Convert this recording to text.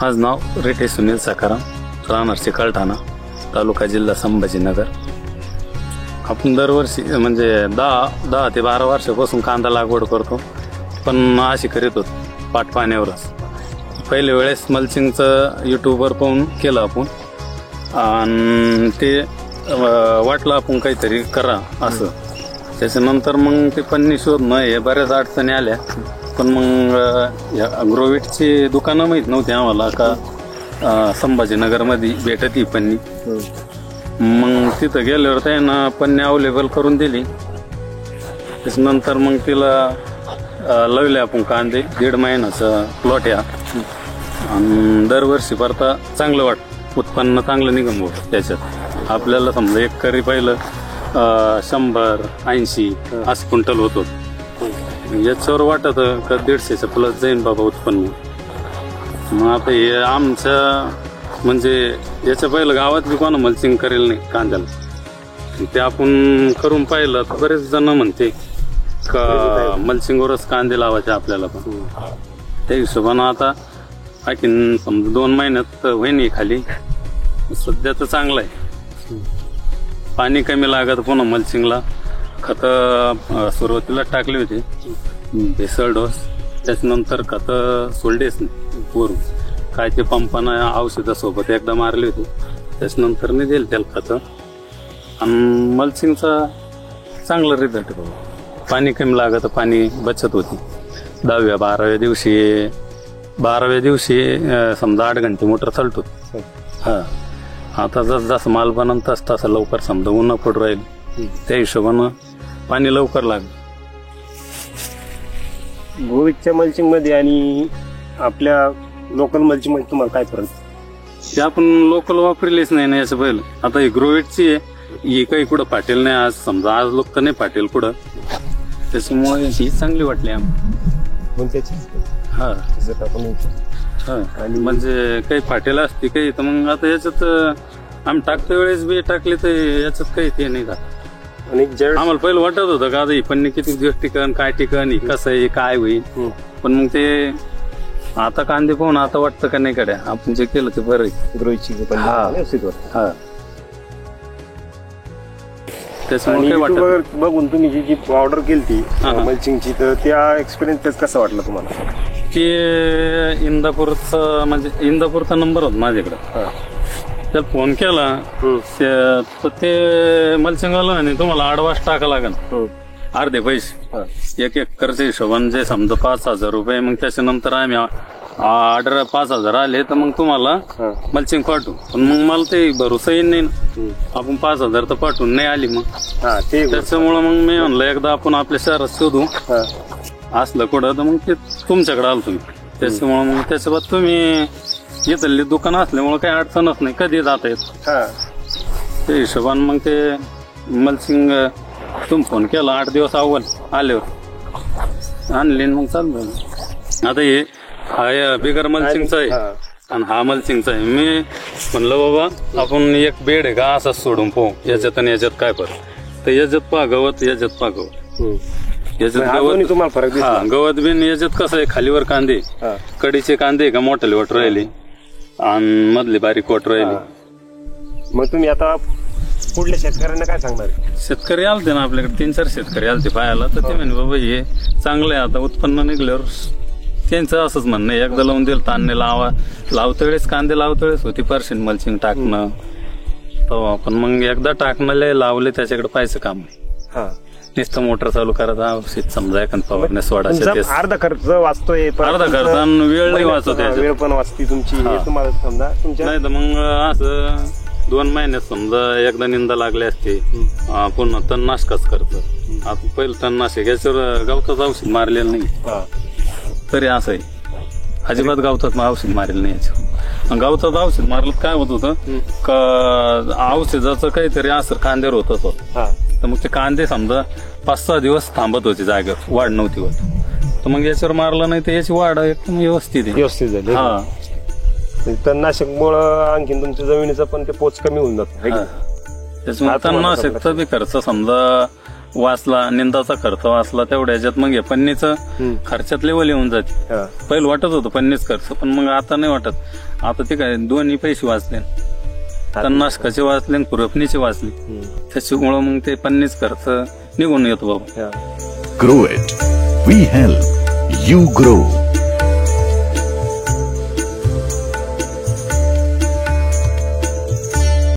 माझं नाव रेटे सुनील सखाराम, राहणार चिकलठाणा, तालुका जिल्हा संभाजीनगर. आपण दरवर्षी म्हणजे 10 ते 12 वर्षापासून कांदा लागवड करतो, पण अशी करीत होतो पाट पाण्यावरच. पहिले वेळेस मल्चिंगचं यूट्यूबवर पाहून केलं आपण, आणि ते वाटलं आपण काहीतरी करा असं. त्याच्यानंतर मग ते पन्नी शोधणं हे बऱ्याच अडचणी आल्या, पण मग ग्रोविटची दुकानं माहीत नव्हती आम्हाला का संभाजीनगरमध्ये भेटत ही पन्नी. मग तिथं गेल्यावर त्यानं पन्नी अवेलेबल करून दिली. त्याच्यानंतर मग तिला लावले आपण कांदे. 1.5 महिन्याचा प्लॉट या, आणि दरवर्षी परता चांगलं उत्पन्न चांगलं निघून होतं त्याच्यात. आपल्याला समजा एकरी पहिलं 100-80 असं क्विंटल होत होतं. याच्यावर वाटत का 150च्या प्लस जाईन बाबा उत्पन्न. मग आता हे आमच्या म्हणजे याच्या पहिलं गावात बी कोणा मल्चिंग करेल नाही कांद्याला, ते आपण करून पाहिलं तर बरेच जण म्हणते का मल्चिंगवरच कांदे लावायचे आपल्याला. पण त्या हिशोबानं आता आणखीन समजा 2 महिन्यात होईन खाली. सध्या तर चांगलं आहे, पाणी कमी लागत. पुन्हा मल्चिंगला खतं सुरुवातीला टाकली होती भेसळ डोस, त्याच्यानंतर खतं सोडलेच नाही वरून. काय ते पंपानं औषधासोबत एकदा मारली होती, त्याच्यानंतर नाही दिलं त्याला खतं. आणि मल्चिंगचा चांगला रिझल्ट आहे. पाणी कमी लागत, पाणी बचत होती. 10व्या-12व्या दिवशी समजा 8 घंटे मोटर चालतो. हा, आता जसं माल बनन तसं लवकर समजा ऊन पडून राहील, त्या हिशोबानं पाणी लवकर लागलं. ग्रोविटच्या मल्चिंग मध्ये आणि आपल्या लोकल मल्चिंग मध्ये तुम्हाला काय फरक? ते आपण लोकल वापरलीच नाही ना याचं पहिलं. आता ही ग्रोविटची आहे, ही काही कुठं फाटेल नाही. आज समजा आज लोक तर नाही फाटेल कुठं, त्याच्यामुळे ही चांगली वाटली आम्हाला. हा, म्हणजे काही फाटेल असते काही, तर मग आता याच्यात आम्ही टाकते वेळेस बी टाकले तर याच्यात काही ते नाही का. आणि आम्हाला पहिलं वाटत होतं का आता ही पन्नी किती दिवस टिकन, काय टिकन, कसं आहे, काय होईल. पण मग ते आता कांदे पाहून आता वाटतं का नाही कडे आपण जे केलं ते बरं आहे. ग्रोविटची त्याच्यामुळे बघून तुम्ही जी ऑर्डर केली ती मल्चिंगची, तर त्या एक्सपिरियन्स कसा वाटला तुम्हाला? ते इंदापूरचा म्हणजे इंदापूरचा नंबर होता माझ्याकडे. त्याला फोन केला तर ते मल्चिंगवाला आणि तुम्हाला ॲडव्हान्स टाका लागेल अर्धे पैसे, एक एकरच्या हिशोबाने जे समजा 5,000 रुपये. मग त्याच्यानंतर आम्ही ऑर्डर 5,000 आले तर मग तुम्हाला मल्चिंग पाठवू. पण मग मला ते भरोसा येईल नाही, आपण 5,000 तर पाठवून नाही आली. मग त्याच्यामुळं मग मी म्हणलं एकदा आपण आपल्या शहरात शोधू असलं कुठं, तर मग ते तुमच्याकडे आलो तुम्ही. त्याच्यामुळं मग त्याच्याबाद तुम्ही येतली दुकान असल्यामुळं काही अडचणच नाही, कधी जाता येत. त्या हिशोबाने मग ते मल्चिंग तुम्ही फोन केला 8 दिवस अव्वल आल्यावर आणले, मग चालू. आता हे हा बिगर मल्चिंगचा आहे आणि हा मल्चिंगचा आहे. मी म्हणलं बाबा आपण एक बेड आहे का असंच सोडून पाहू, याच्यात आणि याच्यात काय फरक. तर याच्यात पहा गवत, याच्यात पहा गवत, याच्यात गवत तुम्हाला फरक. गवत बिन याच्यात कसं आहे, खालीवर कांदे, कडीचे कांदे का मोठे वाट राहिले आणि मधली बारीक वाट राहिली. मग तुम्ही आता पुढल्या शेतकऱ्यांना काय सांगणार? शेतकरी आलते ना आपल्याकडे, 3-4 शेतकरी आलते पाहायला, तर ते म्हणे बाबा हे चांगलं आहे. आता उत्पन्न निघल्यावर त्यांचं असंच म्हणणं आहे, एकदा लावून दिलं ताण लावतळेच कांदे लावतळेच होती पर्सेंट मल्चिंग टाकणं. पण मग एकदा टाकणं लावले त्याच्याकडे पाहायचं काम नाही. नुसतं मोटर चालू करायचा, औषध समजा एखाद फवारण्या सोडायचं, अर्धा खर्च वाचतोय, अर्धा खर्च वेळ नाही वाचत, वेळ पण वाचते तुमची. तुम्हाला समजा नाही तर मग असं 2 महिन्यात समजा एकदा निंदा लागले असते, पुन्हा तणनाशकच करतो. आता पहिलं तणनाशक याच्यावर गवताचं औषध मारलेलं नाही, तरी असं आहे अजिबात गवतात औषध मारेल नाही. याच्यावर गवतात औषध मारलं काय होत होतं का औषधाचं काहीतरी असर कांद्यावर होत होतं. तर मग ते कांदे समजा 5-6 दिवस थांबत होते जागेवर, वाढ नव्हती होत. तर मग याच्यावर मारलं नाही तर याची वाढ एकदम व्यवस्थित झाली. हा, तणनाशकमुळं आणखीन तुमच्या जमिनीचा पण ते पोच कमी होऊन जातो. त्याच्यामुळे तणनाशकचा बी खर्च समजा वाचला, निंदाचा खर्च वाचला, तेवढ्या ह्याच्यात मग हे पन्नीचं खर्चात लेवल येऊन जाते. हा. पहिलं वाटत होतं पन्नीच खर्च, पण मग आता नाही वाटत. आता ते काय दोन्ही पैसे वाचले, तणनाशकाचे वाचले आणि खुरपणीचे वाचले, त्याच्यामुळं मग ते पन्नीच खर्च निघून येतो बाबा. हा. Grow it. We help you grow.